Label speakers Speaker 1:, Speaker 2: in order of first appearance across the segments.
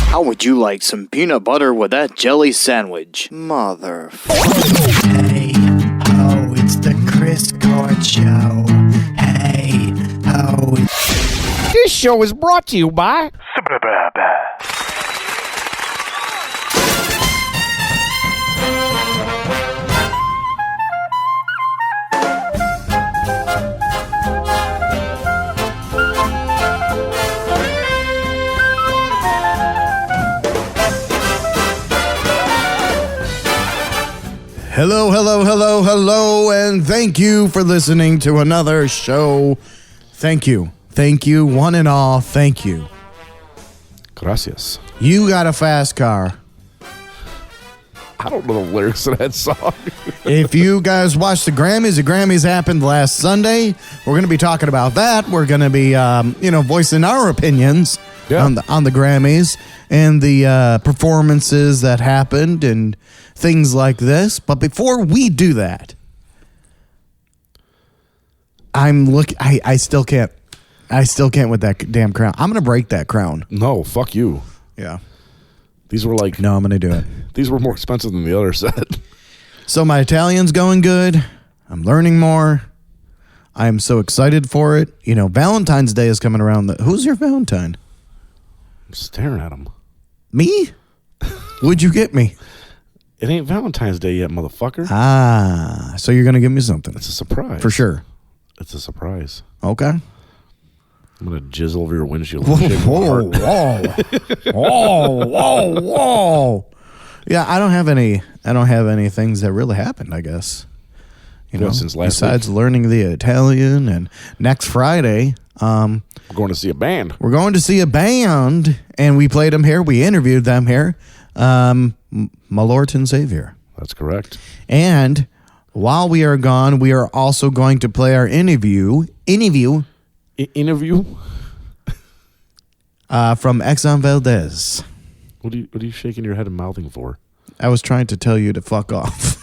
Speaker 1: How would you like some peanut butter with that jelly sandwich? Mother.
Speaker 2: Hey, ho, it's the Chris Cord Show. Hey, ho.
Speaker 3: This show is brought to you by...
Speaker 2: Hello, hello, hello, hello, and thank you for listening to another show. Thank you. Thank you, one and all, thank you.
Speaker 3: Gracias.
Speaker 2: You got a fast car.
Speaker 3: I don't know the lyrics of that song.
Speaker 2: If you guys watched the Grammys happened last Sunday. We're going to be talking about that. We're going to be, voicing our opinions on the Grammys and the performances that happened and things like this. But before we do that, I still can't with that damn crown. I'm going to break that crown.
Speaker 3: No, fuck you.
Speaker 2: Yeah.
Speaker 3: These were like...
Speaker 2: No, I'm going to do it.
Speaker 3: These were more expensive than the other set.
Speaker 2: So my Italian's going good. I'm learning more. I am so excited for it. You know, Valentine's Day is coming around. Who's your Valentine?
Speaker 3: I'm staring at him.
Speaker 2: Me? What'd you get me?
Speaker 3: It ain't Valentine's Day yet, motherfucker.
Speaker 2: Ah, so you're going to give me something.
Speaker 3: It's a surprise.
Speaker 2: For sure.
Speaker 3: It's a surprise.
Speaker 2: Okay.
Speaker 3: I'm going to jizz over your windshield.
Speaker 2: Whoa. Whoa. Yeah, I don't have any things that really happened, I guess. You know,
Speaker 3: since last
Speaker 2: besides
Speaker 3: week.
Speaker 2: learning the Italian, and next Friday,
Speaker 3: we're going to see a band.
Speaker 2: We're going to see a band, and we played them here. We interviewed them here. My Lord and Savior.
Speaker 3: That's correct.
Speaker 2: And while we are gone, we are also going to play our interview from Exxon Valdez.
Speaker 3: What are you shaking your head and mouthing for?
Speaker 2: I was trying to tell you to fuck off.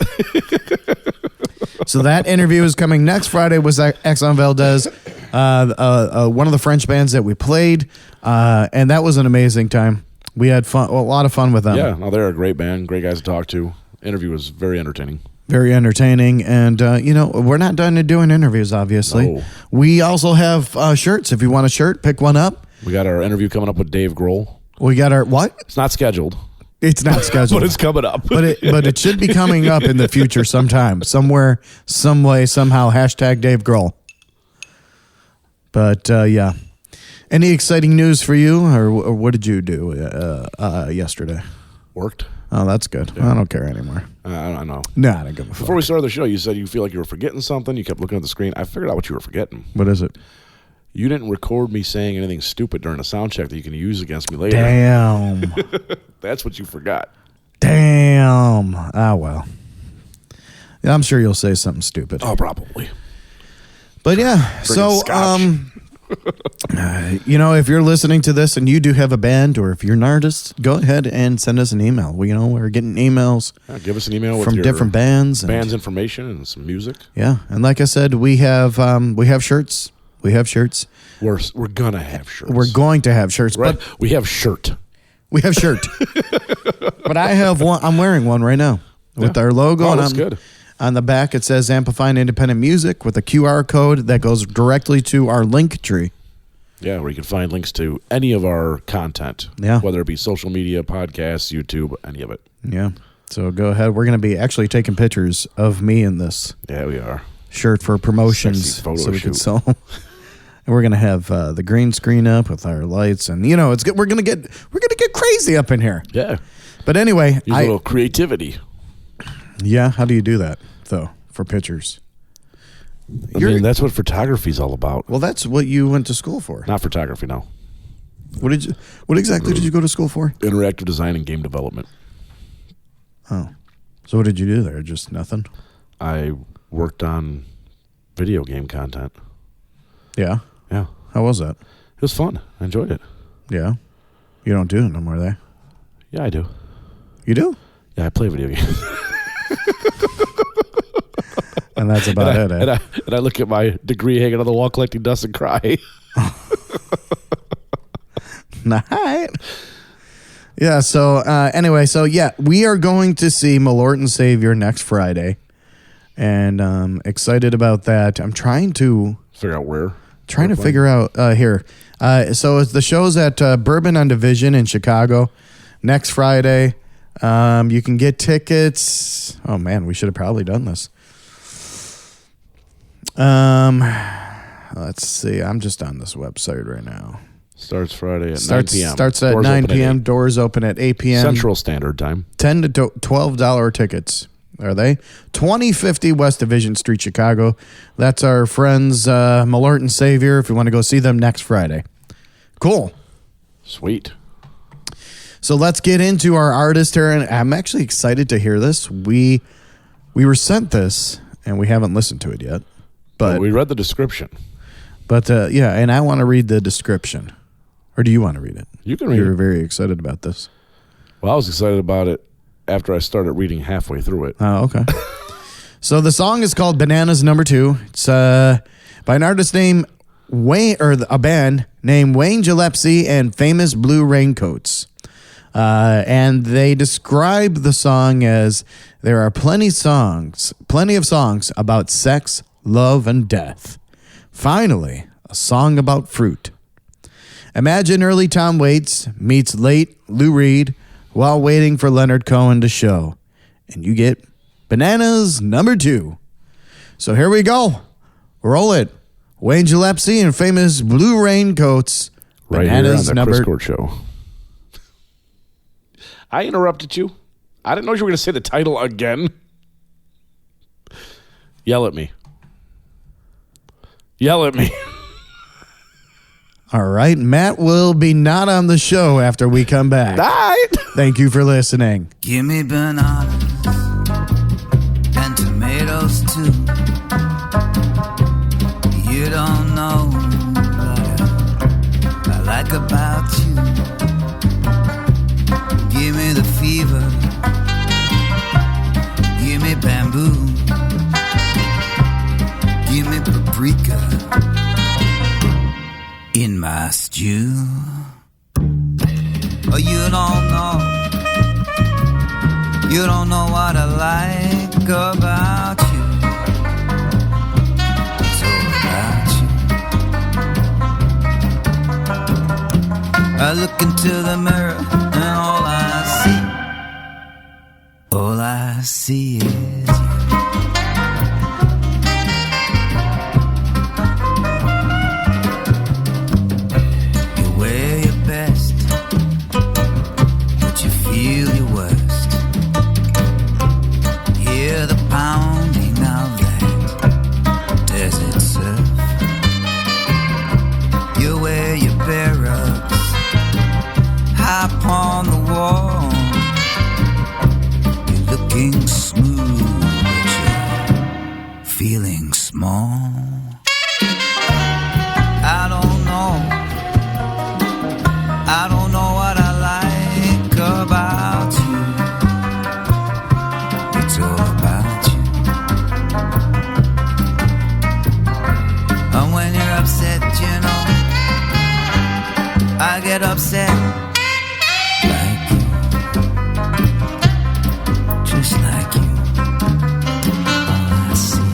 Speaker 2: So that interview is coming next Friday with Exxon Valdez, one of the French bands that we played, and that was an amazing time. We had fun, a lot of fun with them.
Speaker 3: Yeah, no, they're a great band, great guys to talk to. Interview was very entertaining.
Speaker 2: Very entertaining, and we're not done doing interviews, obviously.
Speaker 3: No.
Speaker 2: We also have shirts. If you want a shirt, pick one up.
Speaker 3: We got our interview coming up with Dave Grohl.
Speaker 2: We got our what?
Speaker 3: It's not scheduled.
Speaker 2: It's not scheduled.
Speaker 3: But it's coming up.
Speaker 2: but it should be coming up in the future sometime, somewhere, some way, somehow. # Dave Grohl. But, yeah. Any exciting news for you, or what did you do yesterday?
Speaker 3: Worked.
Speaker 2: Oh, that's good. Yeah. I don't care anymore.
Speaker 3: I know.
Speaker 2: No, I don't give a fuck.
Speaker 3: Before we started the show, you said you feel like you were forgetting something. You kept looking at the screen. I figured out what you were forgetting.
Speaker 2: What is it?
Speaker 3: You didn't record me saying anything stupid during a sound check that you can use against me later.
Speaker 2: Damn.
Speaker 3: That's what you forgot.
Speaker 2: Damn. Ah, well. Yeah, I'm sure you'll say something stupid.
Speaker 3: Oh, probably.
Speaker 2: But yeah, so if you're listening to this and you do have a band, or if you're an artist, go ahead and send us an email. We're getting emails.
Speaker 3: Yeah, give us an email
Speaker 2: from
Speaker 3: with
Speaker 2: different bands,
Speaker 3: band's information and some music.
Speaker 2: Yeah, and like I said, we have shirts. We have shirts.
Speaker 3: We're gonna have shirts.
Speaker 2: We're going to have shirts,
Speaker 3: right?
Speaker 2: But
Speaker 3: we have shirt.
Speaker 2: We have shirt. But I have one. I'm wearing one right now with our logo.
Speaker 3: Oh, that's good.
Speaker 2: On the back, it says Amplifying Independent Music with a QR code that goes directly to our link tree.
Speaker 3: Yeah, where you can find links to any of our content.
Speaker 2: Yeah.
Speaker 3: Whether it be social media, podcasts, YouTube, any of it.
Speaker 2: Yeah. So go ahead. We're going to be actually taking pictures of me in this.
Speaker 3: Yeah, we are.
Speaker 2: Shirt for promotions.
Speaker 3: So we
Speaker 2: can sell. And we're going to have the green screen up with our lights. And, it's good. We're going to get crazy up in here.
Speaker 3: Yeah.
Speaker 2: But anyway.
Speaker 3: Use a little creativity.
Speaker 2: Yeah, how do you do that, though, for pictures?
Speaker 3: I mean, that's what photography's all about.
Speaker 2: Well, that's what you went to school for.
Speaker 3: Not photography, no.
Speaker 2: What exactly did you go to school for?
Speaker 3: Interactive design and game development.
Speaker 2: Oh. So what did you do there? Just nothing?
Speaker 3: I worked on video game content.
Speaker 2: Yeah?
Speaker 3: Yeah.
Speaker 2: How was that?
Speaker 3: It was fun. I enjoyed it.
Speaker 2: Yeah? You don't do it no more, there?
Speaker 3: Yeah, I do.
Speaker 2: You do?
Speaker 3: Yeah, I play video games.
Speaker 2: And that's about it.
Speaker 3: And I look at my degree hanging on the wall collecting dust and cry.
Speaker 2: Night. Yeah, so anyway, we are going to see My Lord and Savior next Friday. And excited about that. I'm trying to
Speaker 3: figure out where.
Speaker 2: Figure out here. So the show's at Bourbon on Division in Chicago next Friday. You can get tickets. Oh man, we should have probably done this. Let's see. I'm just on this website right now.
Speaker 3: Starts Friday at 9 p.m.
Speaker 2: Starts at doors 9 p.m. Doors open at 8 p.m.
Speaker 3: Central Standard Time.
Speaker 2: $10 to $12 tickets. Are they? 2050 West Division Street, Chicago. That's our friends, Malort and Savior, if you want to go see them next Friday. Cool.
Speaker 3: Sweet.
Speaker 2: So let's get into our artist here, and I'm actually excited to hear this. We were sent this, and we haven't listened to it yet. But
Speaker 3: we read the description.
Speaker 2: But, and I want to read the description. Or do you want to read it?
Speaker 3: You can read it.
Speaker 2: You're very excited about this.
Speaker 3: Well, I was excited about it after I started reading halfway through it.
Speaker 2: Oh, okay. So the song is called Bananas Number 2. It's by an artist named Wayne, or a band named Wayne Gillespie and Famous Blue Raincoats. And they describe the song as there are plenty of songs about sex, love, and death. Finally, a song about fruit. Imagine early Tom Waits meets late Lou Reed while waiting for Leonard Cohen to show. And you get Bananas Number 2. So here we go. Roll it. Wayne Gillespie and Famous Blue Raincoats.
Speaker 3: Right
Speaker 2: Bananas
Speaker 3: here on the Chris Court Show. I interrupted you. I didn't know you were going to say the title again. Yell at me. Yell at me.
Speaker 2: All right. Matt will be not on the show after we come back.
Speaker 3: Night.
Speaker 2: Thank you for listening.
Speaker 4: Give me bananas and tomatoes too. You don't know what I like about you. Give me the fever. Give me bamboo. Give me paprika in my stew. Oh, you don't know what I like about you. It's all about you. I look into the mirror and all I see is you. Feel your worst. Hear the pounding of that desert surf. You wear your bare rugs high upon the wall. You're looking smooth, but you're feeling small. I don't know what I like about you. It's all about you. And when you're upset, you know, I get upset like you, just like you. Oh, I see you.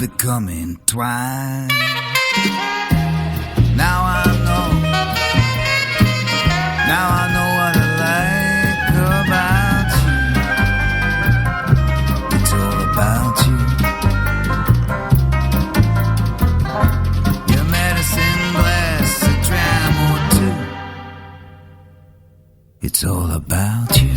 Speaker 4: become entwined. Now I know what I like about you. It's all about you. Your medicine glass, a dram or two. It's all about you.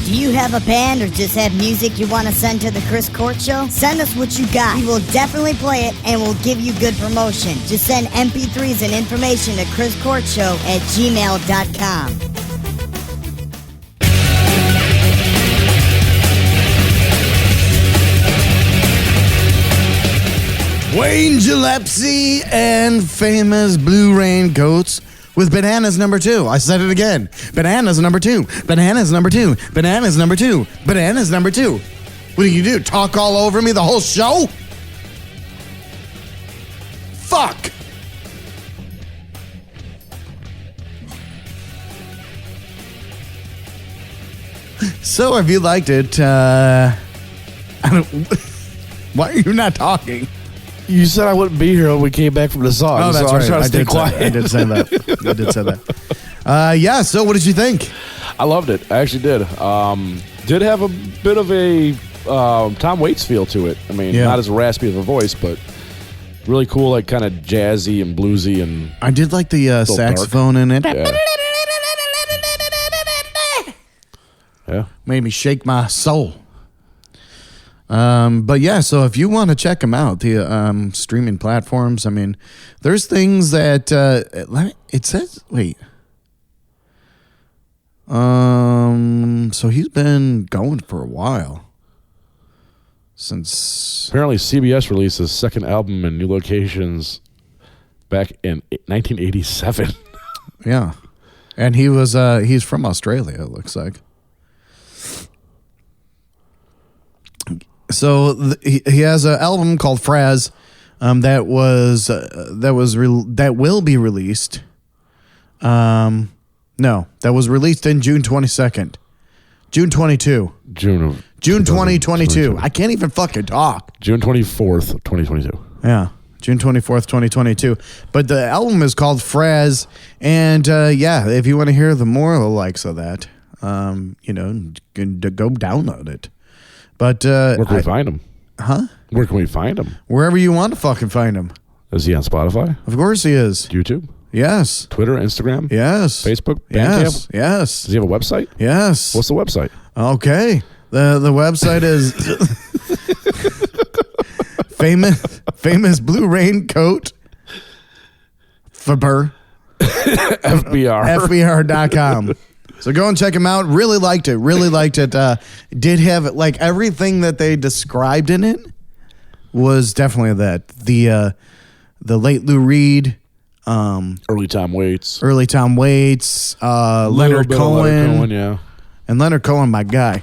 Speaker 5: Do you have a band or just have music you want to send to the Chris Court Show? Send us what you got. We will definitely play it and we'll give you good promotion. Just send MP3s and information to chriscourtshow@gmail.com.
Speaker 2: Wayne Gillespie and famous blue raincoats with Bananas number 2. I said it again. Bananas number 2. Bananas number 2. Bananas number 2. Bananas number 2. What do you do? Talk all over me the whole show? Fuck. So if you liked it, I don't. Why are you not talking?
Speaker 3: You said I wouldn't be here when we came back from the song.
Speaker 2: Oh, that's
Speaker 3: so
Speaker 2: right.
Speaker 3: I was trying to stay quiet.
Speaker 2: I did say that. I did say that. Yeah, so what did you think?
Speaker 3: I loved it. I actually did. Did have a bit of a Tom Waits feel to it. I mean, not as raspy of a voice, but really cool, like kind of jazzy and bluesy. And
Speaker 2: I did like the saxophone in it.
Speaker 3: Yeah.
Speaker 2: Made me shake my soul. But yeah, so if you want to check them out, the streaming platforms, I mean, there's things that it says. Wait. So he's been going for a while. Since
Speaker 3: apparently CBS released his second album in new locations back in 1987.
Speaker 2: Yeah, and he's from Australia. It looks like. So he has an album called Fraz that will be released. That was released in June 22nd. June 22.
Speaker 3: June
Speaker 2: 2022. I can't even fucking talk.
Speaker 3: June 24th, 2022.
Speaker 2: Yeah. June 24th, 2022. But the album is called Fraz. And if you want to hear the more likes of that, go download it. But
Speaker 3: where can we find him?
Speaker 2: Huh?
Speaker 3: Where can we find him?
Speaker 2: Wherever you want to fucking find him.
Speaker 3: Is he on Spotify?
Speaker 2: Of course he is.
Speaker 3: YouTube?
Speaker 2: Yes.
Speaker 3: Twitter, Instagram?
Speaker 2: Yes.
Speaker 3: Facebook?
Speaker 2: Yes.
Speaker 3: Bandcamp?
Speaker 2: Yes.
Speaker 3: Does he have a website?
Speaker 2: Yes.
Speaker 3: What's the website?
Speaker 2: Okay. The website is famous blue raincoat FBR. FBR.com. So go and check him out. Really liked it. Did have like everything that they described in it was definitely that. The late Lou Reed,
Speaker 3: early Tom Waits,
Speaker 2: Leonard Cohen,
Speaker 3: yeah,
Speaker 2: and Leonard Cohen, my guy.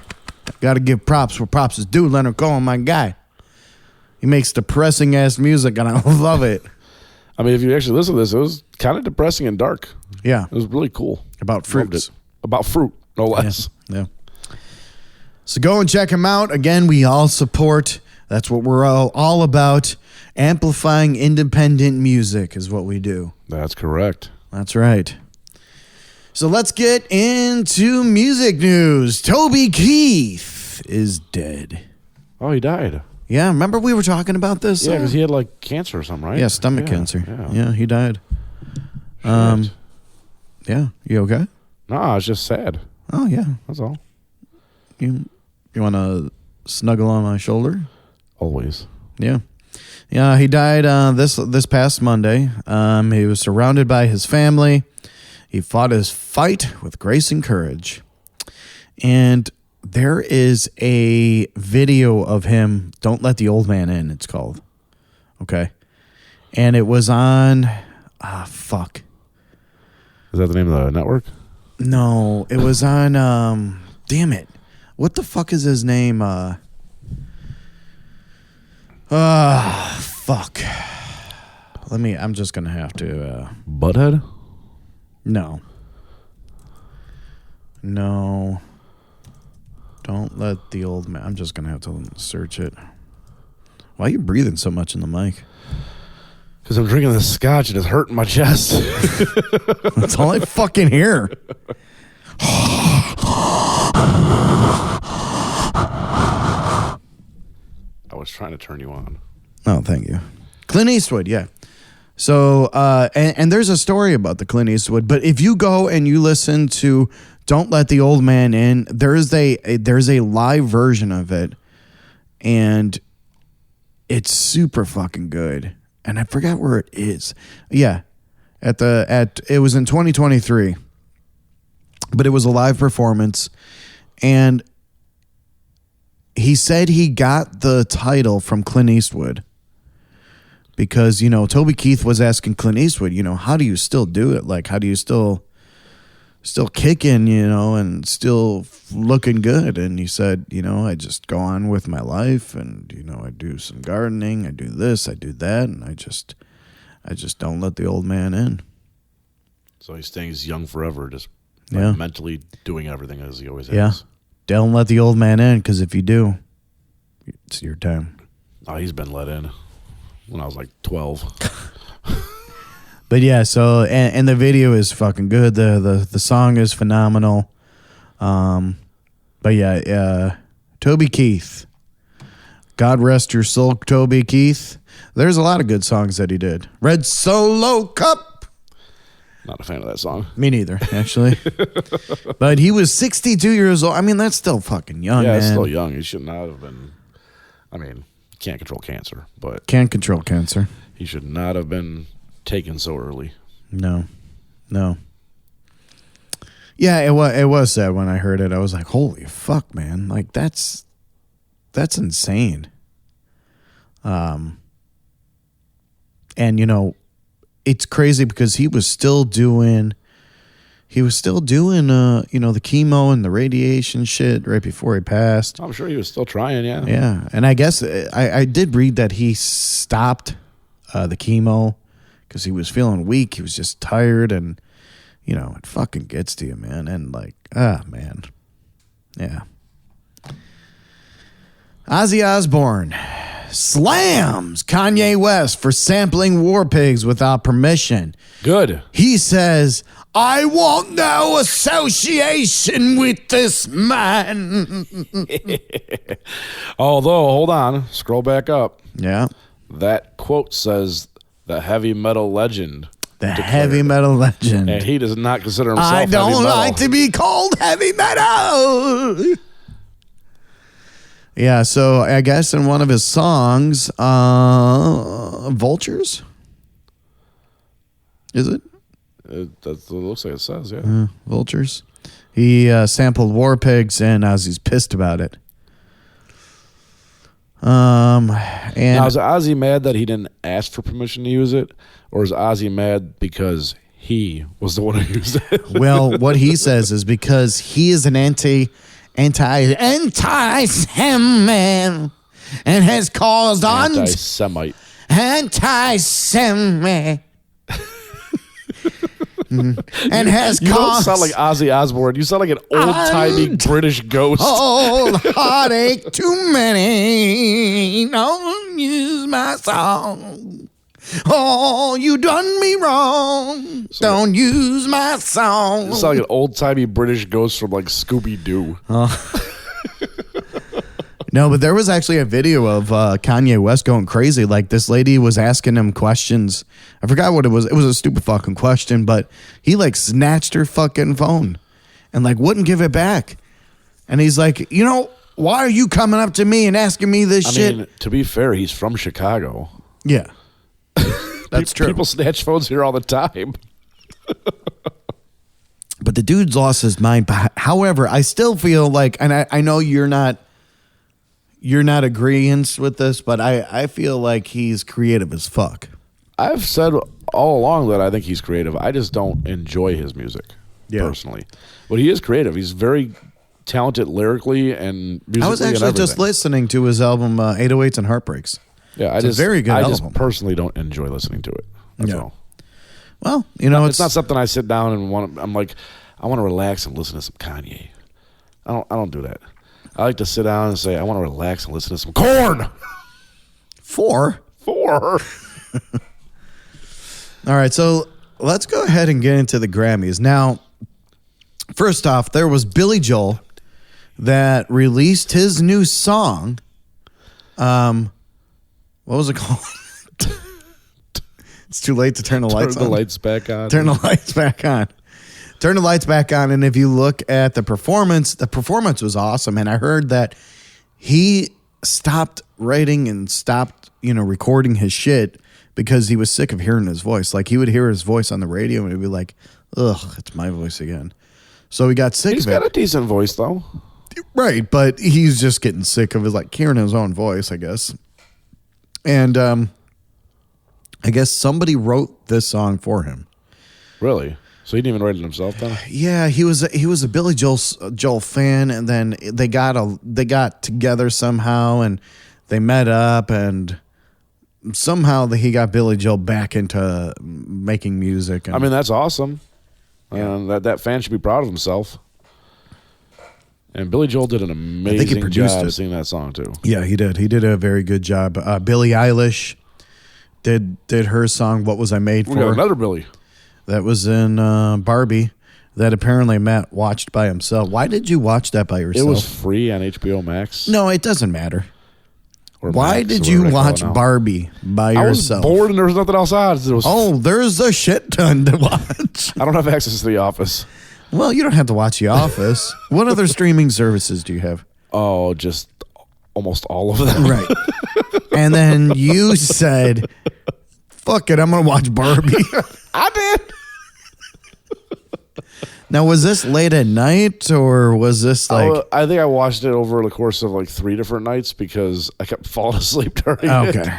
Speaker 2: Got to give props where props is due. Leonard Cohen, my guy. He makes depressing ass music, and I love it.
Speaker 3: I mean, if you actually listen to this, it was kind of depressing and dark.
Speaker 2: Yeah,
Speaker 3: it was really cool.
Speaker 2: About fruits.
Speaker 3: About fruit, no less.
Speaker 2: Yeah. So go and check him out. Again, we all support. That's what we're all about. Amplifying independent music is what we do.
Speaker 3: That's correct.
Speaker 2: That's right. So let's get into music news. Toby Keith is dead.
Speaker 3: Oh, he died.
Speaker 2: Yeah, remember we were talking about this?
Speaker 3: Yeah, because he had like cancer or something, right?
Speaker 2: Yeah, stomach cancer. Yeah, he died.
Speaker 3: Shit.
Speaker 2: Yeah, you okay?
Speaker 3: No, it's just sad.
Speaker 2: Oh yeah,
Speaker 3: that's all.
Speaker 2: You want to snuggle on my shoulder?
Speaker 3: Always.
Speaker 2: Yeah. He died this past Monday. He was surrounded by his family. He fought his fight with grace and courage. And there is a video of him, Don't Let the Old Man In, it's called. Okay. And it was on, fuck.
Speaker 3: Is that the name of the network?
Speaker 2: No, it was on. Damn it! What the fuck is his name? Fuck. I'm just gonna have to.
Speaker 3: Butthead?
Speaker 2: No. Don't let the old man. I'm just gonna have to search it. Why are you breathing so much in the mic?
Speaker 3: Because I'm drinking this scotch and it's hurting my chest.
Speaker 2: That's all I fucking hear.
Speaker 3: I was trying to turn you on.
Speaker 2: Oh, thank you. Clint Eastwood, yeah. So, and there's a story about the Clint Eastwood, but if you go and you listen to Don't Let the Old Man In, there's a live version of it, and it's super fucking good. And I forgot where it is. Yeah. It was in 2023, but it was a live performance, and he said he got the title from Clint Eastwood. Because, Toby Keith was asking Clint Eastwood, how do you still do it? Like, how do you still kicking, and still looking good? And he said, I just go on with my life, and, I do some gardening, I do this, I do that, and I just don't let the old man in.
Speaker 3: So he's staying young forever, just mentally doing everything as he always has.
Speaker 2: Yeah. Don't let the old man in, because if you do, it's your time.
Speaker 3: Oh, he's been let in. When I was like 12.
Speaker 2: But yeah, so and the video is fucking good. The song is phenomenal. But yeah, Toby Keith. God rest your soul, Toby Keith. There's a lot of good songs that he did. Red Solo Cup.
Speaker 3: Not a fan of that song.
Speaker 2: Me neither, actually. But he was 62 years old. I mean, that's still fucking young,
Speaker 3: man.
Speaker 2: Yeah,
Speaker 3: still young. He should not have been. I mean, can't control cancer, but
Speaker 2: can't control cancer.
Speaker 3: He should not have been taken so early.
Speaker 2: No. Yeah, it was sad when I heard it. I was like, "Holy fuck, man! Like that's insane." And it's crazy because he was still doing the chemo and the radiation shit right before he passed.
Speaker 3: I'm sure he was still trying, yeah.
Speaker 2: Yeah, and I guess I did read that he stopped the chemo because he was feeling weak. He was just tired, and it fucking gets to you, man. And man, yeah. Ozzy Osbourne slams Kanye West for sampling War Pigs without permission.
Speaker 3: Good.
Speaker 2: He says, I want no association with this man.
Speaker 3: Although, hold on. Scroll back up.
Speaker 2: Yeah.
Speaker 3: That quote says the heavy metal legend.
Speaker 2: Heavy metal legend.
Speaker 3: And he does not consider himself
Speaker 2: I don't
Speaker 3: heavy metal.
Speaker 2: like to be called heavy metal. Yeah, so I guess in one of his songs, Vultures? Is it?
Speaker 3: That looks like it says, yeah.
Speaker 2: Vultures. He sampled War Pigs, and Ozzy's pissed about it. And
Speaker 3: now, is Ozzy mad that he didn't ask for permission to use it, or is Ozzy mad because he was the one who used it?
Speaker 2: Well, what he says is because he is an anti-Semite and has caused
Speaker 3: anti-Semite.
Speaker 2: Anti-Semite. And has
Speaker 3: you
Speaker 2: caused...
Speaker 3: don't sound like Ozzy Osbourne. You sound like an old-timey British ghost.
Speaker 2: Old heartache too many. Don't use my song. Oh, you done me wrong. Don't use my song.
Speaker 3: You sound like an old-timey British ghost from like Scooby-Doo.
Speaker 2: No, but there was actually a video of Kanye West going crazy. Like, this lady was asking him questions. I forgot what it was. It was a stupid fucking question, but he like snatched her fucking phone and like wouldn't give it back. And he's like, why are you coming up to me and asking me this shit?
Speaker 3: I mean, to be fair, he's from Chicago.
Speaker 2: Yeah. That's true.
Speaker 3: People snatch phones here all the time.
Speaker 2: But the dude's lost his mind. But however, I still feel like, and I know you're not agreeing with this, but I feel like he's creative as fuck.
Speaker 3: I've said all along that I think he's creative. I just don't enjoy his music personally. But he is creative. He's very talented lyrically and musically.
Speaker 2: I was actually just listening to his album 808s and Heartbreaks.
Speaker 3: Yeah,
Speaker 2: it's a very good album.
Speaker 3: I just personally don't enjoy listening to it. That's all.
Speaker 2: Well, you know,
Speaker 3: it's not something I sit down and I'm like, I want to relax and listen to some Kanye. I don't do that. I like to sit down and say, I want to relax and listen to some Korn.
Speaker 2: Four.
Speaker 3: All
Speaker 2: right, so let's go ahead and get into the Grammys. Now, first off, there was Billy Joel that released his new song. What was it called? It's too late to turn the lights on.
Speaker 3: Turn the lights back on.
Speaker 2: Turn the lights back on. Turn the lights back on. And if you look at the performance was awesome. And I heard that he stopped writing and stopped, recording his shit because he was sick of hearing his voice. Like, he would hear his voice on the radio and he'd be like, ugh, it's my voice again. So he got sick of it.
Speaker 3: He's got a decent voice, though.
Speaker 2: Right, but he's just getting sick of hearing his own voice, I guess. And I guess somebody wrote this song for him.
Speaker 3: Really? So he didn't even write it himself, then?
Speaker 2: Yeah, he was a Billy Joel fan, and then they got together somehow, and they met up, and somehow he got Billy Joel back into making music. And,
Speaker 3: I mean, that's awesome. And that fan should be proud of himself. And Billy Joel did an amazing job singing that song, too.
Speaker 2: Yeah, he did. He did a very good job. Billie Eilish did her song, What Was I Made For?
Speaker 3: We got another Billy.
Speaker 2: That was in Barbie that apparently Matt watched by himself. Why did you watch that by yourself?
Speaker 3: It was free on HBO Max.
Speaker 2: No, it doesn't matter.
Speaker 3: Or
Speaker 2: Why
Speaker 3: Max,
Speaker 2: did you watch Barbie by yourself?
Speaker 3: I was bored and there was nothing else on.
Speaker 2: There's a shit ton to watch.
Speaker 3: I don't have access to The Office.
Speaker 2: Well, you don't have to watch The Office. What other streaming services do you have?
Speaker 3: Oh, just almost all of them.
Speaker 2: Right. And then you said, fuck it, I'm going to watch Barbie.
Speaker 3: I did.
Speaker 2: Now, was this late at night or was this like...
Speaker 3: I think I watched it over the course of like 3 different nights because I kept falling asleep during it.
Speaker 2: Okay.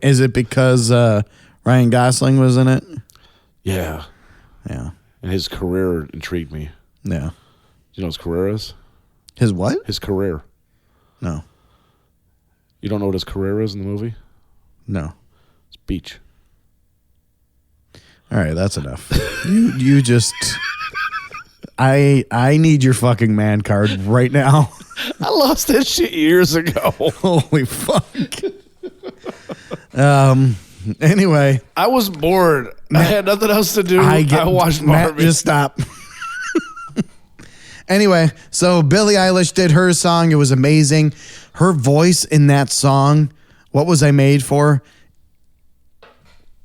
Speaker 2: Is it because Ryan Gosling was in it?
Speaker 3: Yeah.
Speaker 2: Yeah.
Speaker 3: And his career intrigued me.
Speaker 2: Yeah.
Speaker 3: Do you know what his career is?
Speaker 2: His what?
Speaker 3: His career.
Speaker 2: No.
Speaker 3: You don't know what his career is in the movie?
Speaker 2: No.
Speaker 3: It's Beach.
Speaker 2: All right, that's enough. You just... I need your fucking man card right now.
Speaker 3: I lost that shit years ago.
Speaker 2: Holy fuck. Anyway.
Speaker 3: I was bored. I had nothing else to do. I watched Barbie.
Speaker 2: Matt, just stop. Anyway, so Billie Eilish did her song. It was amazing. Her voice in that song, What Was I Made For,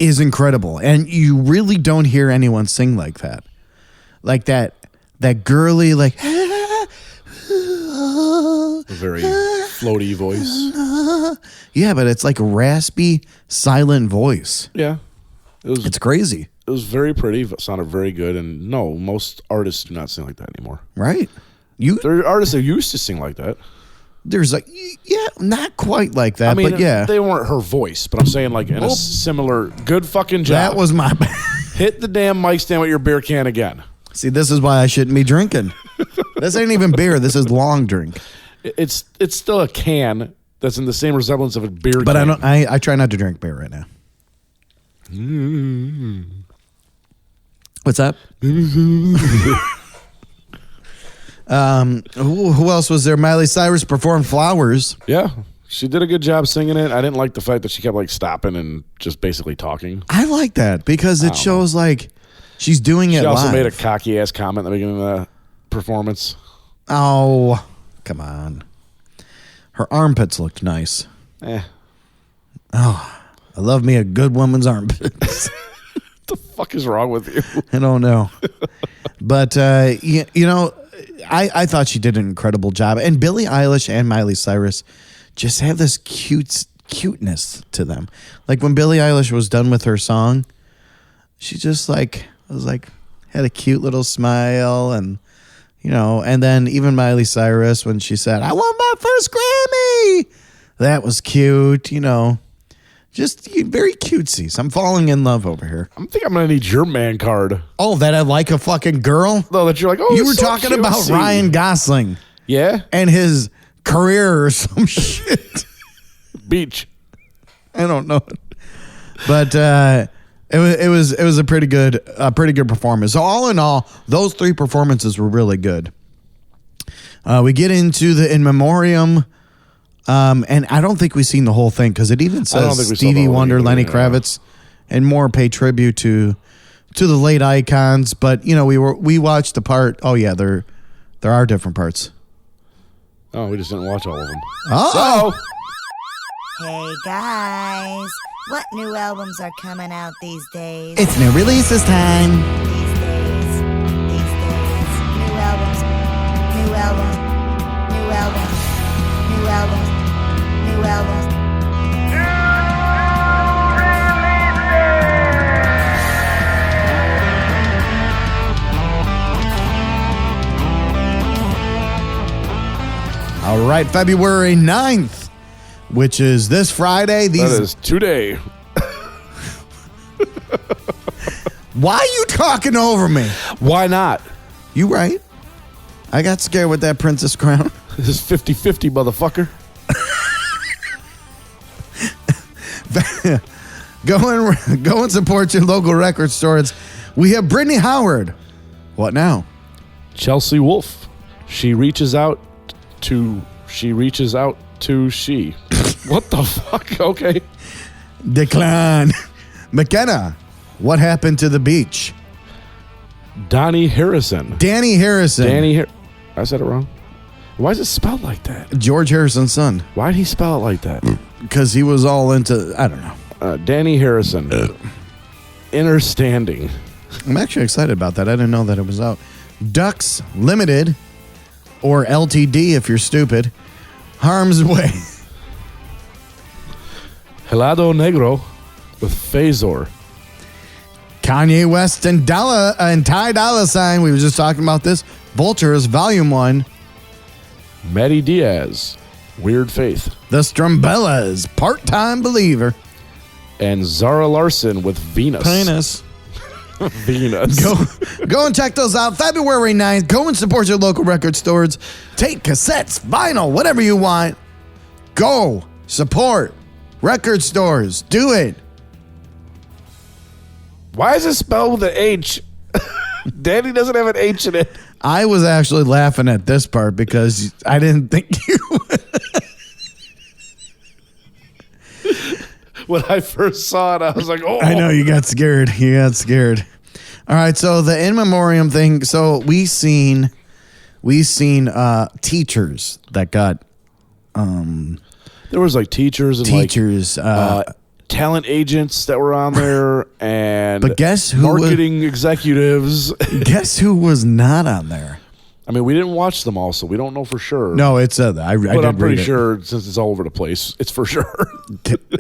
Speaker 2: is incredible. And you really don't hear anyone sing like that. Like that girly, like...
Speaker 3: A very floaty voice.
Speaker 2: Yeah, but it's like a raspy, silent voice.
Speaker 3: Yeah.
Speaker 2: It's crazy.
Speaker 3: It was very pretty. It sounded very good. And no, most artists do not sing like that anymore.
Speaker 2: Right.
Speaker 3: There are artists that used to sing like that.
Speaker 2: There's like, yeah, not quite like that, but yeah.
Speaker 3: They weren't her voice, but I'm saying like in a similar good fucking job.
Speaker 2: That was my bad.
Speaker 3: Hit the damn mic stand with your beer can again. See,
Speaker 2: this is why I shouldn't be drinking. This ain't even beer. This is long drink.
Speaker 3: It's still a can that's in the same resemblance of a beer can.
Speaker 2: But I try not to drink beer right now. What's that? Who else was there? Miley Cyrus performed Flowers.
Speaker 3: Yeah. She did a good job singing it. I didn't like the fact that she kept like stopping and just basically talking.
Speaker 2: I like that because it shows like she's doing it live.
Speaker 3: She also made a cocky ass comment at the beginning of the performance.
Speaker 2: Oh, come on. Her armpits looked nice. Oh, I love me a good woman's armpits.
Speaker 3: What the fuck is wrong with you?
Speaker 2: I don't know. But, you know, I thought she did an incredible job. And Billie Eilish and Miley Cyrus just have this cuteness to them. Like when Billie Eilish was done with her song, she just had a cute little smile and, you know, and then even Miley Cyrus when she said, I won my first Grammy. That was cute, you know, Just very cutesy. So I'm falling in love over here.
Speaker 3: I think I'm going to need your man card.
Speaker 2: Oh, that I like a fucking girl?
Speaker 3: No, that you're like, oh,
Speaker 2: you were
Speaker 3: so
Speaker 2: talking
Speaker 3: cutesy.
Speaker 2: about Ryan Gosling.
Speaker 3: Yeah?
Speaker 2: And his career or some shit.
Speaker 3: Beach.
Speaker 2: I don't know. But it was a pretty good performance. So all in all, those 3 performances were really good. We get into the in memoriam, and I don't think we've seen the whole thing because it even says Stevie Wonder, Lenny Kravitz, and more pay tribute to the late icons. But you know, we watched the part. Oh yeah, there are different parts.
Speaker 3: Oh, we just didn't watch all of them.
Speaker 2: Oh.
Speaker 5: Hey guys, what new albums are coming out these days?
Speaker 2: It's new releases time.
Speaker 5: These days, new albums, new albums, new albums, new albums, new albums.
Speaker 2: All right, February 9th, which is this Friday.
Speaker 3: That is today.
Speaker 2: Why are you talking over me?
Speaker 3: Why not?
Speaker 2: You right. I got scared with that princess crown.
Speaker 3: This is 50-50, motherfucker.
Speaker 2: Go and support your local record stores. We have Brittany Howard. What now?
Speaker 3: Chelsea Wolfe. She reaches out to she. What the fuck? Okay.
Speaker 2: Decline. McKenna. What happened to the beach?
Speaker 3: Danny Harrison. I said it wrong. Why is it spelled like that?
Speaker 2: George Harrison's son.
Speaker 3: Why did he spell it like that?
Speaker 2: Because he was all into, I don't know.
Speaker 3: Danny Harrison. Inner Standing.
Speaker 2: I'm actually excited about that. I didn't know that it was out. Ducks Limited, or LTD if you're stupid. Harm's Way.
Speaker 3: Helado Negro with Phasor.
Speaker 2: Kanye West and Ty Dolla $ign. We were just talking about this. Vultures, Volume 1.
Speaker 3: Maddie Diaz, Weird Faith.
Speaker 2: The Strumbellas, Part-Time Believer.
Speaker 3: And Zara Larson with Venus.
Speaker 2: Penis.
Speaker 3: Venus.
Speaker 2: Go and check those out. February 9th. Go and support your local record stores. Take cassettes, vinyl, whatever you want. Go support record stores. Do it.
Speaker 3: Why is it spelled with an H? Danny doesn't have an H in it.
Speaker 2: I was actually laughing at this part because I didn't think you would.
Speaker 3: When I first saw it, I was like, oh.
Speaker 2: I know, you got scared. All right, so the in memoriam thing. So we seen teachers that got
Speaker 3: there was like teachers and talent agents that were on there, and
Speaker 2: but guess who
Speaker 3: marketing executives.
Speaker 2: Guess who was not on there?
Speaker 3: I mean, we didn't watch them all, so we don't know for sure.
Speaker 2: No, it's but
Speaker 3: I'm pretty sure since it's all over the place, it's for sure.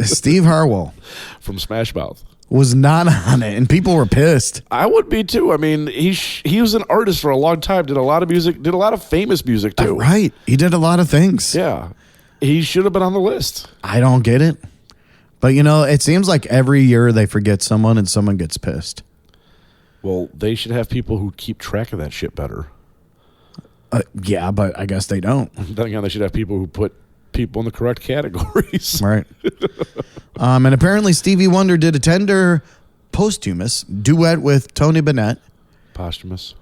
Speaker 2: Steve Harwell
Speaker 3: from Smash Mouth
Speaker 2: was not on it, and people were pissed.
Speaker 3: I would be too. I mean, he was an artist for a long time, did a lot of music, did a lot of famous music too.
Speaker 2: Right, he did a lot of things.
Speaker 3: Yeah, he should have been on the list.
Speaker 2: I don't get it. But, you know, it seems like every year they forget someone and someone gets pissed.
Speaker 3: Well, they should have people who keep track of that shit better.
Speaker 2: Yeah, but I guess they don't.
Speaker 3: Then again, they should have people who put people in the correct categories.
Speaker 2: Right. And apparently Stevie Wonder did a tender posthumous duet with Tony Bennett.
Speaker 3: Posthumous?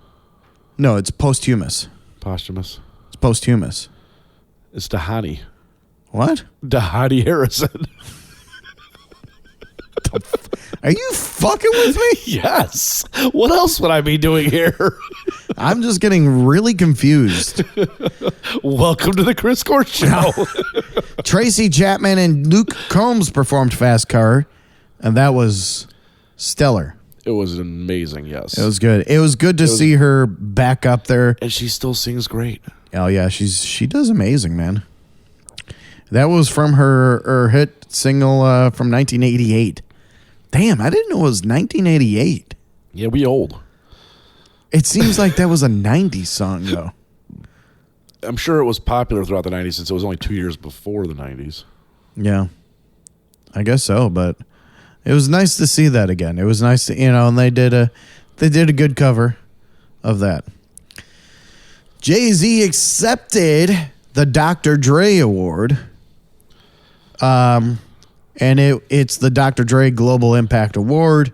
Speaker 2: No, it's posthumous.
Speaker 3: Posthumous?
Speaker 2: It's posthumous.
Speaker 3: It's Dahani.
Speaker 2: What?
Speaker 3: Dahani Harrison.
Speaker 2: Are you fucking with me?
Speaker 3: Yes. What else would I be doing here?
Speaker 2: I'm just getting really confused.
Speaker 3: Welcome to the Chris Court Show.
Speaker 2: Tracy Chapman and Luke Combs performed Fast Car, and that was stellar.
Speaker 3: It was amazing, yes.
Speaker 2: It was good. It was good to see her back up there.
Speaker 3: And she still sings great.
Speaker 2: Oh, yeah. She does amazing, man. That was from her hit single from 1988. Damn, I didn't know it was 1988.
Speaker 3: Yeah, we old.
Speaker 2: It seems like that was a 90s song, though.
Speaker 3: I'm sure it was popular throughout the 90s since it was only 2 years before the 90s.
Speaker 2: Yeah. I guess so, but it was nice to see that again. It was nice to, and they did a good cover of that. Jay-Z accepted the Dr. Dre Award. And it's the Dr. Dre Global Impact Award.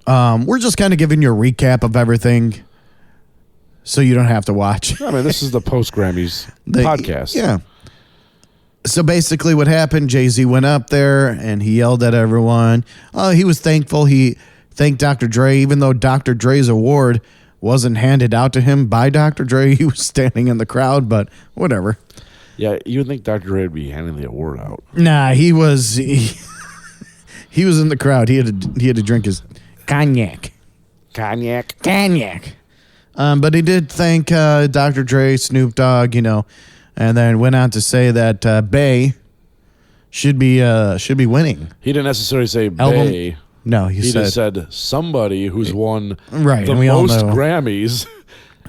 Speaker 2: We're just kind of giving you a recap of everything so you don't have to watch.
Speaker 3: I mean, this is the post-Grammys podcast.
Speaker 2: Yeah. So basically what happened, Jay-Z went up there and he yelled at everyone. He was thankful. He thanked Dr. Dre, even though Dr. Dre's award wasn't handed out to him by Dr. Dre. He was standing in the crowd, but whatever.
Speaker 3: Yeah, you would think Dr. Dre would be handing the award out.
Speaker 2: Nah, he was in the crowd. He had to drink his cognac.
Speaker 3: Cognac.
Speaker 2: But he did thank Dr. Dre, Snoop Dogg, and then went on to say that Bay should be winning.
Speaker 3: He didn't necessarily say
Speaker 2: Album?
Speaker 3: Bay.
Speaker 2: No,
Speaker 3: He just said somebody who's won
Speaker 2: Right,
Speaker 3: the
Speaker 2: and we all
Speaker 3: most
Speaker 2: know.
Speaker 3: Grammys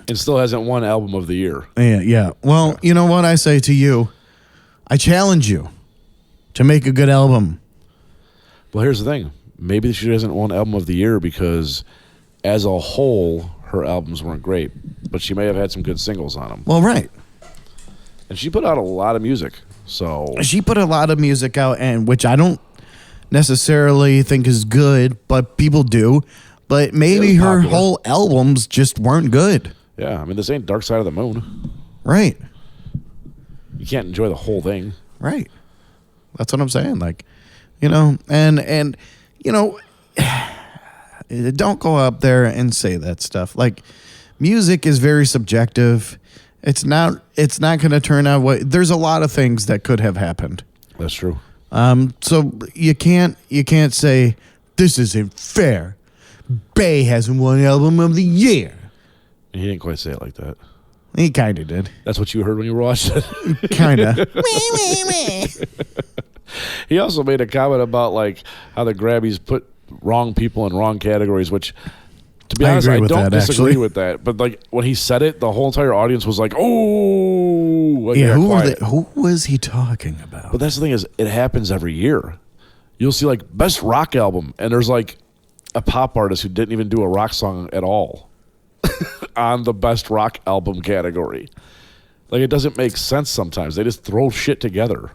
Speaker 3: and still hasn't won Album of the Year.
Speaker 2: Yeah. Well, you know what I say to you? I challenge you to make a good album.
Speaker 3: Well, here's the thing. Maybe she hasn't won Album of the Year because as a whole, her albums weren't great. But she may have had some good singles on them.
Speaker 2: Well, right.
Speaker 3: And she put out a lot of music. So
Speaker 2: She put a lot of music out, and which I don't necessarily think is good, but people do. But maybe
Speaker 3: It was
Speaker 2: her
Speaker 3: popular.
Speaker 2: whole albums just weren't good.
Speaker 3: yeah, I mean, this ain't Dark Side of the Moon.
Speaker 2: Right.
Speaker 3: You can't enjoy the whole thing.
Speaker 2: Right. That's what I'm saying. Like, and don't go up there and say that stuff. Like, music is very subjective. It's not going to turn out what. There's a lot of things that could have happened.
Speaker 3: That's true.
Speaker 2: So you can't say this isn't fair. Bay hasn't won Album of the Year.
Speaker 3: He didn't quite say it like that.
Speaker 2: He kind of did.
Speaker 3: That's what you heard when you watched it.
Speaker 2: Kind of.
Speaker 3: He also made a comment about like how the Grammys put wrong people in wrong categories, which, to be
Speaker 2: I
Speaker 3: honest,
Speaker 2: agree
Speaker 3: I
Speaker 2: with
Speaker 3: don't
Speaker 2: that,
Speaker 3: disagree
Speaker 2: actually.
Speaker 3: with that. But like when he said it, the whole entire audience was like, "Oh, like,
Speaker 2: Yeah.
Speaker 3: they got
Speaker 2: Who
Speaker 3: quiet.
Speaker 2: was he talking about?
Speaker 3: But that's the thing is, it happens every year. You'll see like best rock album, and there's like a pop artist who didn't even do a rock song at all on the best rock album category. Like, it doesn't make sense sometimes. They just throw shit together.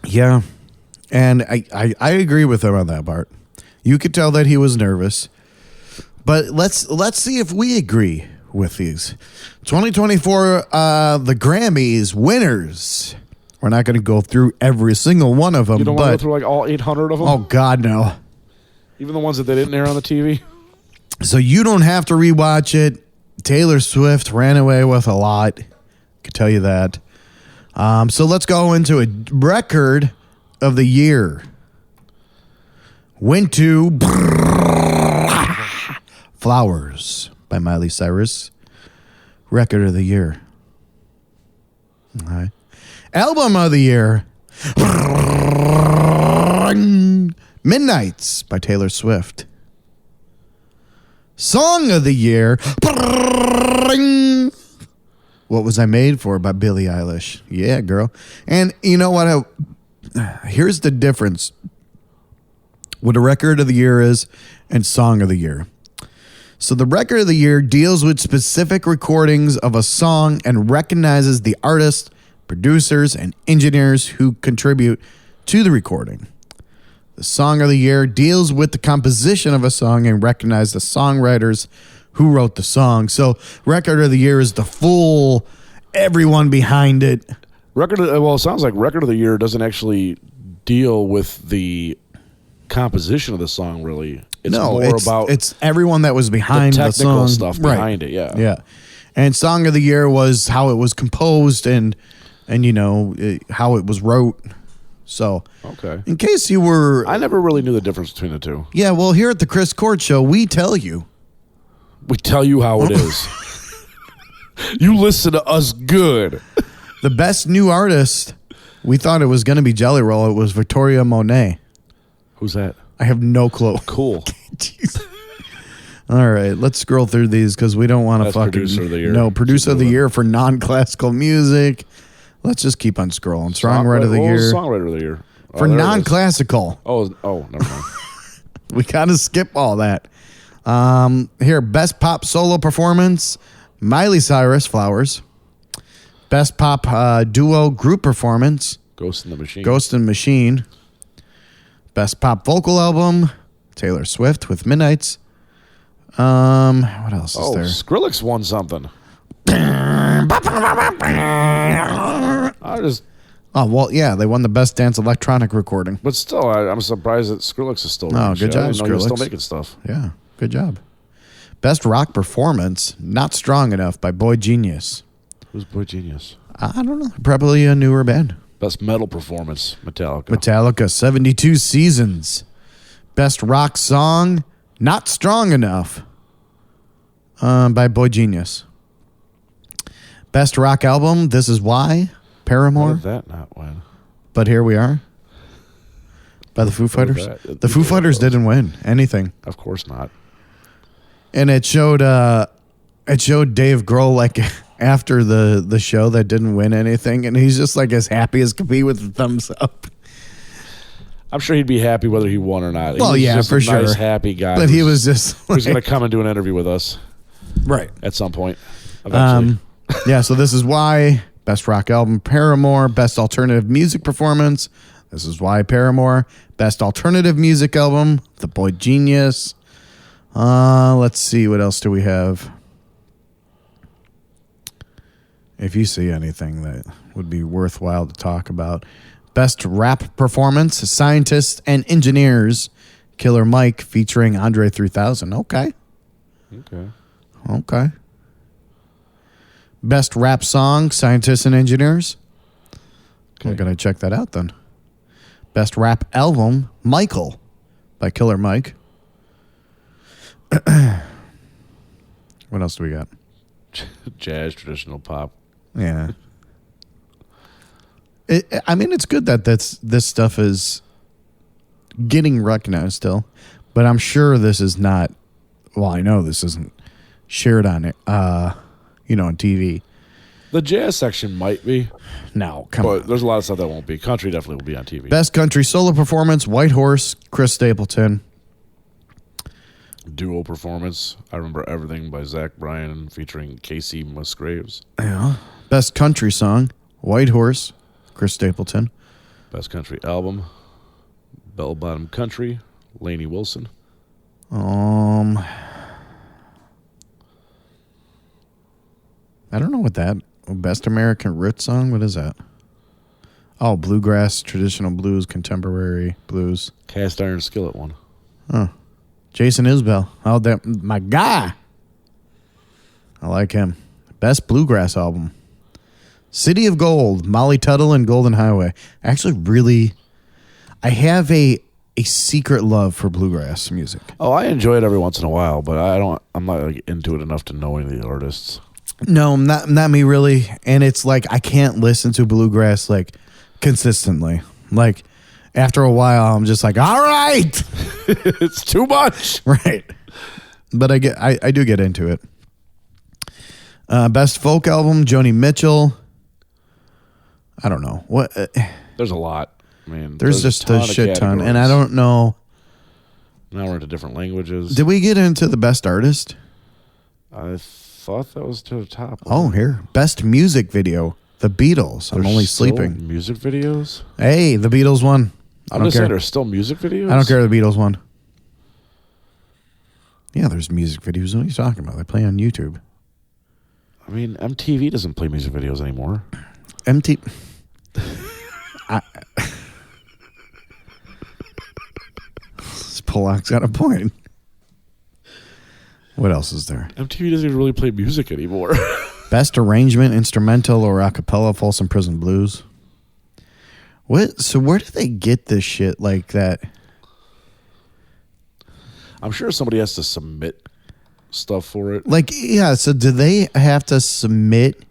Speaker 2: Yeah. And I agree with him on that part. You could tell that he was nervous. But let's see if we agree with these. 2024, the Grammys winners. We're not going to go through every single one of them.
Speaker 3: You don't want to
Speaker 2: but
Speaker 3: go through like all 800 of them?
Speaker 2: oh, God, no.
Speaker 3: Even the ones that they didn't air on the TV?
Speaker 2: So you don't have to rewatch it. Taylor Swift ran away with a lot. I can tell you that. So let's go into a record of the year. Went to Flowers by Miley Cyrus. Record of the year. All right. Album of the year. Midnights by Taylor Swift. Song of the year. What Was I Made For by Billie Eilish. Yeah, girl. And you know what? Here's the difference. What a record of the year is and song of the year. So the record of the year deals with specific recordings of a song and recognizes the artists, producers, and engineers who contribute to the recording. The song of the year deals with the composition of a song and recognizes the songwriters who wrote the song. So record of the year is the full everyone behind it.
Speaker 3: It sounds like record of the year doesn't actually deal with the composition of the song, really. It's more about
Speaker 2: it's everyone that was behind
Speaker 3: the
Speaker 2: the
Speaker 3: technical
Speaker 2: song.
Speaker 3: stuff behind it, yeah.
Speaker 2: Yeah. And song of the year was how it was composed and how it was wrote. So,
Speaker 3: okay.
Speaker 2: In case you were
Speaker 3: I never really knew the difference between the two.
Speaker 2: Yeah, well, here at the Chris Court Show, we tell you.
Speaker 3: We tell you how it is. You listen to us good.
Speaker 2: The best new artist, we thought it was going to be Jelly Roll. It was Victoria Monet.
Speaker 3: Who's that?
Speaker 2: I have no clue.
Speaker 3: Cool.
Speaker 2: Jeez. All right, let's scroll through these because we don't want to
Speaker 3: That's
Speaker 2: fucking...
Speaker 3: producer of the year.
Speaker 2: No, producer of the year for non-classical music. Let's just keep on scrolling. Songwriter of the year.
Speaker 3: Songwriter of the year.
Speaker 2: For non-classical.
Speaker 3: Oh, never mind.
Speaker 2: We gotta skip all that. Here, best pop solo performance, Miley Cyrus, Flowers. Best pop duo group performance,
Speaker 3: Ghost in the Machine.
Speaker 2: Ghost in the Machine. Best pop vocal album, Taylor Swift with Midnights. What else is there?
Speaker 3: Skrillex won something.
Speaker 2: Oh, well, yeah, they won the best dance electronic recording.
Speaker 3: But still, I'm surprised that Skrillex is still
Speaker 2: Oh, good job,
Speaker 3: I didn't know he was
Speaker 2: Skrillex.
Speaker 3: still making stuff.
Speaker 2: Yeah, good job. Best rock performance, Not Strong Enough by Boy Genius.
Speaker 3: Who's Boy Genius?
Speaker 2: I don't know. Probably a newer band.
Speaker 3: Best metal performance, Metallica.
Speaker 2: Metallica, 72 Seasons. Best rock song, Not Strong Enough by Boy Genius. Best rock album, This Is Why, Paramore.
Speaker 3: How did that not win?
Speaker 2: But Here We Are by the Foo Fighters. The Foo Fighters didn't win anything.
Speaker 3: Of course not.
Speaker 2: And it showed Dave Grohl like after the show that didn't win anything, and he's just like as happy as could be with the thumbs up.
Speaker 3: I'm sure he'd be happy whether he won or not.
Speaker 2: Well,
Speaker 3: He's
Speaker 2: yeah,
Speaker 3: just
Speaker 2: for
Speaker 3: a
Speaker 2: sure.
Speaker 3: Nice, happy guy.
Speaker 2: But he was just
Speaker 3: who's going
Speaker 2: like,
Speaker 3: to come and do an interview with us
Speaker 2: right.
Speaker 3: at some point. Eventually.
Speaker 2: Yeah, so This Is Why, best rock album, Paramore. Best alternative music performance, This Is Why, Paramore. Best alternative music album, The Boy Genius. Let's see, what else do we have? If you see anything that would be worthwhile to talk about. Best rap performance, Scientists and Engineers, Killer Mike featuring Andre 3000. Okay. Best rap song, Scientists and Engineers. Okay. I'm going to check that out then. Best rap album, Michael by Killer Mike. What else do we got?
Speaker 3: Jazz, traditional pop.
Speaker 2: Yeah. I mean, it's good that this stuff is getting recognized still, but I'm sure this is not. Well, I know this isn't shared on it. On TV.
Speaker 3: The jazz section might be.
Speaker 2: No, come on.
Speaker 3: There's a lot of stuff that won't be. Country definitely will be on TV.
Speaker 2: Best country solo performance: White Horse, Chris Stapleton.
Speaker 3: Duo performance: I Remember Everything by Zach Bryan featuring Casey Musgraves.
Speaker 2: Yeah. Best country song: White Horse, Chris Stapleton.
Speaker 3: Best country album: Bell Bottom Country, Lainey Wilson.
Speaker 2: I don't know what that. Best American Roots song? What is that? Oh, bluegrass, traditional blues, contemporary blues.
Speaker 3: Cast Iron Skillet one.
Speaker 2: Oh, Jason Isbell. Oh, that my guy. I like him. Best bluegrass album: City of Gold, Molly Tuttle and Golden Highway. Actually, I have a secret love for bluegrass music.
Speaker 3: Oh, I enjoy it every once in a while, but I'm not like into it enough to know any of the artists.
Speaker 2: No, not me really. And it's like I can't listen to bluegrass like consistently. Like after a while, I'm just like, all right,
Speaker 3: it's too much,
Speaker 2: right? But I do get into it. Best folk album: Joni Mitchell. I don't know what.
Speaker 3: There's a lot. I mean,
Speaker 2: there's just a shit ton, and I don't know.
Speaker 3: Now we're into different languages.
Speaker 2: Did we get into the best artist?
Speaker 3: I thought that was to the top.
Speaker 2: Oh, here. Best music video: The Beatles. I'm Only Sleeping.
Speaker 3: Music videos?
Speaker 2: Hey, The Beatles won. I don't care.
Speaker 3: There's still music videos?
Speaker 2: I don't care. The Beatles won. Yeah, there's music videos. What are you talking about? They play on YouTube.
Speaker 3: I mean, MTV doesn't play music videos anymore.
Speaker 2: Pollock's got a point. What else is there?
Speaker 3: MTV doesn't even really play music anymore.
Speaker 2: Best arrangement, instrumental or a cappella, Folsom Prison Blues. What? So where do they get this shit like that?
Speaker 3: I'm sure somebody has to submit stuff for it.
Speaker 2: Like, yeah, so do they have to submit?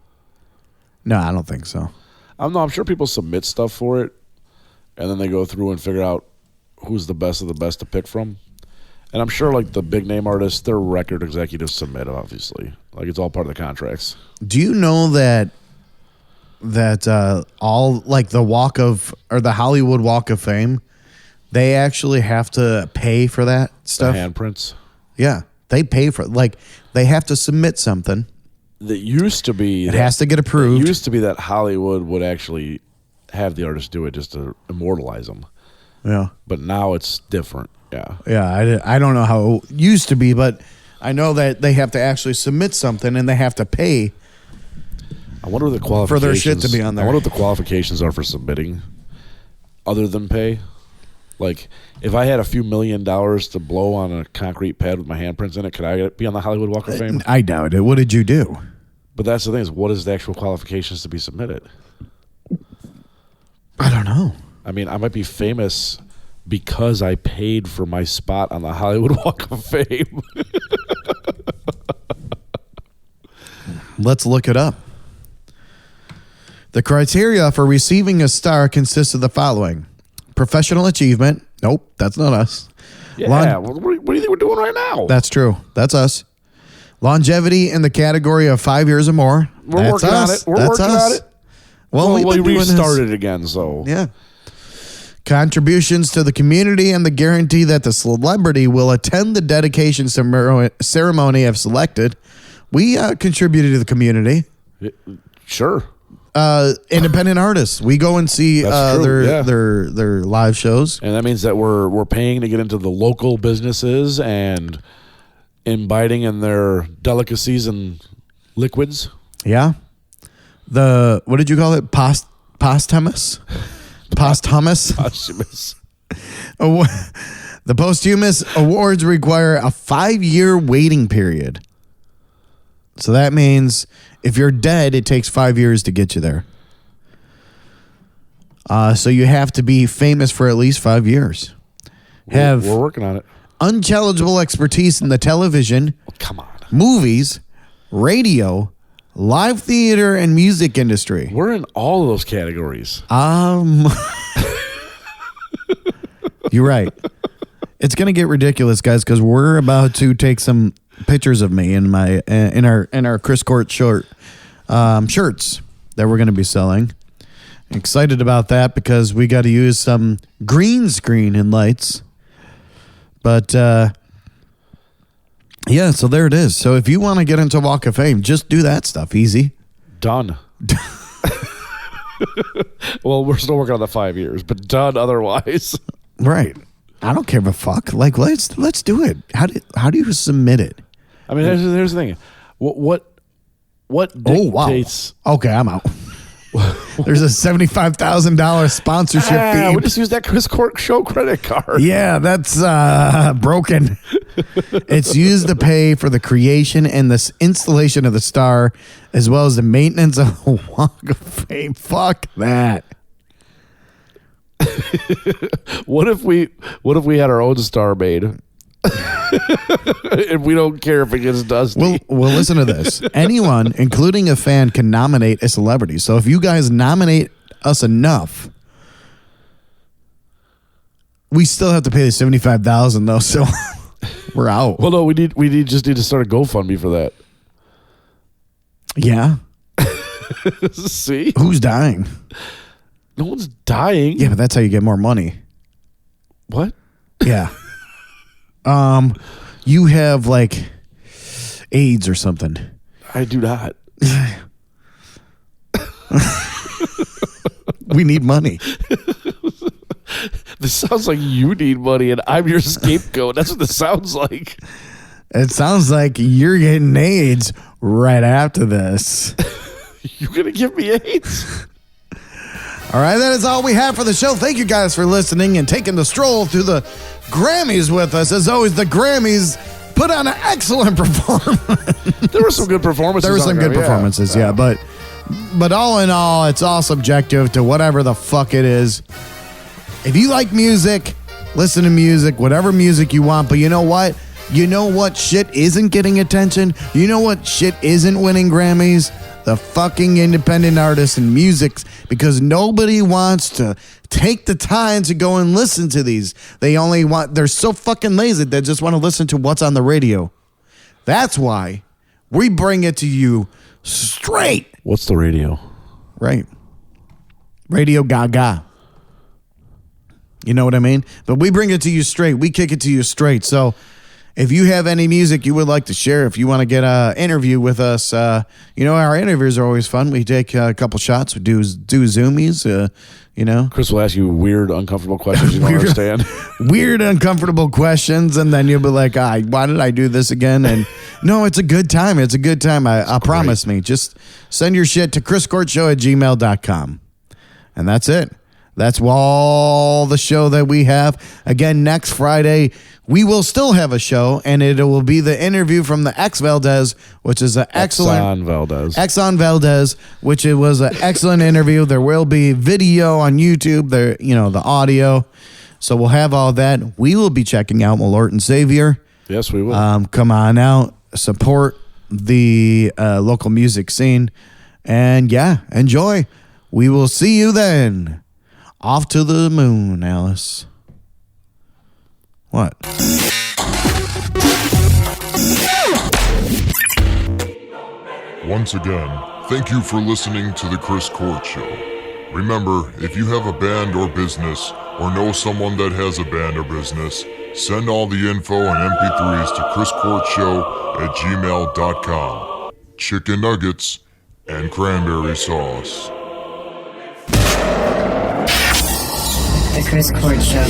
Speaker 2: No, I don't think so.
Speaker 3: I'm sure people submit stuff for it, and then they go through and figure out who's the best of the best to pick from. And I'm sure, like, the big-name artists, their record executives submit, obviously. Like, it's all part of the contracts.
Speaker 2: Do you know that that all like the Hollywood Walk of Fame, they actually have to pay for that stuff.
Speaker 3: The handprints.
Speaker 2: Yeah, they pay for they have to submit something.
Speaker 3: That used to be.
Speaker 2: It has to get approved.
Speaker 3: It used to be that Hollywood would actually have the artist do it just to immortalize them.
Speaker 2: Yeah.
Speaker 3: But now it's different. Yeah.
Speaker 2: Yeah, I don't know how it used to be, but I know that they have to actually submit something and they have to pay.
Speaker 3: I wonder what the qualifications
Speaker 2: for their shit to be on there.
Speaker 3: I wonder what the qualifications are for submitting, other than pay. Like, if I had a few $1 million to blow on a concrete pad with my handprints in it, could I be on the Hollywood Walk of Fame?
Speaker 2: I doubt it. What did you do?
Speaker 3: But that's the thing, is what is the actual qualifications to be submitted?
Speaker 2: I don't know.
Speaker 3: I mean, I might be famous because I paid for my spot on the Hollywood Walk of Fame.
Speaker 2: Let's look it up. The criteria for receiving a star consists of the following. Professional achievement. Nope, that's not us.
Speaker 3: Yeah, what do you think we're doing right now?
Speaker 2: That's true. That's us. Longevity in the category of 5 years or more.
Speaker 3: We're working on it. We're working on it.
Speaker 2: Well,
Speaker 3: we
Speaker 2: restarted
Speaker 3: restarted again, so.
Speaker 2: Yeah. Contributions to the community and the guarantee that the celebrity will attend the dedication ceremony if selected. We contributed to the community.
Speaker 3: Sure.
Speaker 2: Independent artists. We go and see their live shows.
Speaker 3: And that means that we're paying to get into the local businesses and imbibing in their delicacies and liquids.
Speaker 2: Yeah. What did you call it? Posthumous? Posthumous. The posthumous awards require a 5-year waiting period. So that means if you're dead, it takes 5 years to get you there. So you have to be famous for at least 5 years.
Speaker 3: We're working on it.
Speaker 2: Unchallengeable expertise in the television,
Speaker 3: Come on,
Speaker 2: movies, radio, live theater, and music industry.
Speaker 3: We're in all of those categories.
Speaker 2: You're right. It's gonna get ridiculous, guys, because we're about to take some pictures of me in our Chris Court shirts that we're gonna be selling. Excited about that because we got to use some green screen and lights. But yeah, so there it is. So if you want to get into Walk of Fame, just do that stuff. Easy.
Speaker 3: Done. Well, we're still working on the 5 years, but done otherwise.
Speaker 2: Right. I don't give a fuck. Like, let's do it. How do you submit it?
Speaker 3: I mean, here's the thing. What dictates?
Speaker 2: Oh, wow. Okay, I'm out. There's a $75,000 sponsorship fee.
Speaker 3: We just use that Chris Court show credit card.
Speaker 2: Yeah, that's broken. It's used to pay for the creation and the installation of the star, as well as the maintenance of the Walk of Fame. Fuck that.
Speaker 3: What if we had our own star made? And we don't care if it gets dusty.
Speaker 2: Well, listen to this. Anyone, including a fan, can nominate a celebrity. So if you guys nominate us enough, we still have to pay the $75,000 though. So we're out.
Speaker 3: Well, no, we just need to start a GoFundMe for that.
Speaker 2: Yeah.
Speaker 3: See,
Speaker 2: who's dying?
Speaker 3: No one's dying.
Speaker 2: Yeah, but that's how you get more money.
Speaker 3: What?
Speaker 2: Yeah. You have like AIDS or something.
Speaker 3: I do not.
Speaker 2: We need money.
Speaker 3: This sounds like you need money and I'm your scapegoat. That's what this sounds like.
Speaker 2: It sounds like you're getting AIDS right after this.
Speaker 3: You're going to give me AIDS?
Speaker 2: All right, that is all we have for the show. Thank you guys for listening and taking the stroll through the Grammys with us. As always, the Grammys put on an excellent performance.
Speaker 3: There were some good performances.
Speaker 2: There were some good performances, yeah. But all in all, it's all subjective to whatever the fuck it is. If you like music, listen to music, whatever music you want. But you know what? You know what shit isn't getting attention? You know what shit isn't winning Grammys? The fucking independent artists and music, because nobody wants to take the time to go and listen to these. They're so fucking lazy, they just want to listen to what's on the radio. That's why we bring it to you straight.
Speaker 3: What's the radio?
Speaker 2: Right. Radio Gaga. You know what I mean? But we bring it to you straight. We kick it to you straight. So if you have any music you would like to share, if you want to get an interview with us, our interviews are always fun. We take a couple shots. We do zoomies,
Speaker 3: Chris will ask you weird, uncomfortable questions you don't understand.
Speaker 2: Weird, uncomfortable questions, and then you'll be like, why did I do this again? And no, it's a good time. It's a good time. I promise me. Just send your shit to chriscourtshow@gmail.com. And that's it. That's all the show that we have. Again, next Friday, we will still have a show, and it will be the interview from the X Valdez, which is an excellent Exxon Valdez, which it was an excellent interview. There will be video on YouTube, there, the audio. So we'll have all that. We will be checking out Malort and Savior.
Speaker 3: Yes, we will.
Speaker 2: Come on out, support the local music scene, and enjoy. We will see you then. Off to the moon, Alice. What?
Speaker 6: Once again, thank you for listening to The Chris Court Show. Remember, if you have a band or business, or know someone that has a band or business, send all the info and MP3s to chriscourtshow@gmail.com. Chicken nuggets and cranberry sauce.
Speaker 5: The Chris Court Show.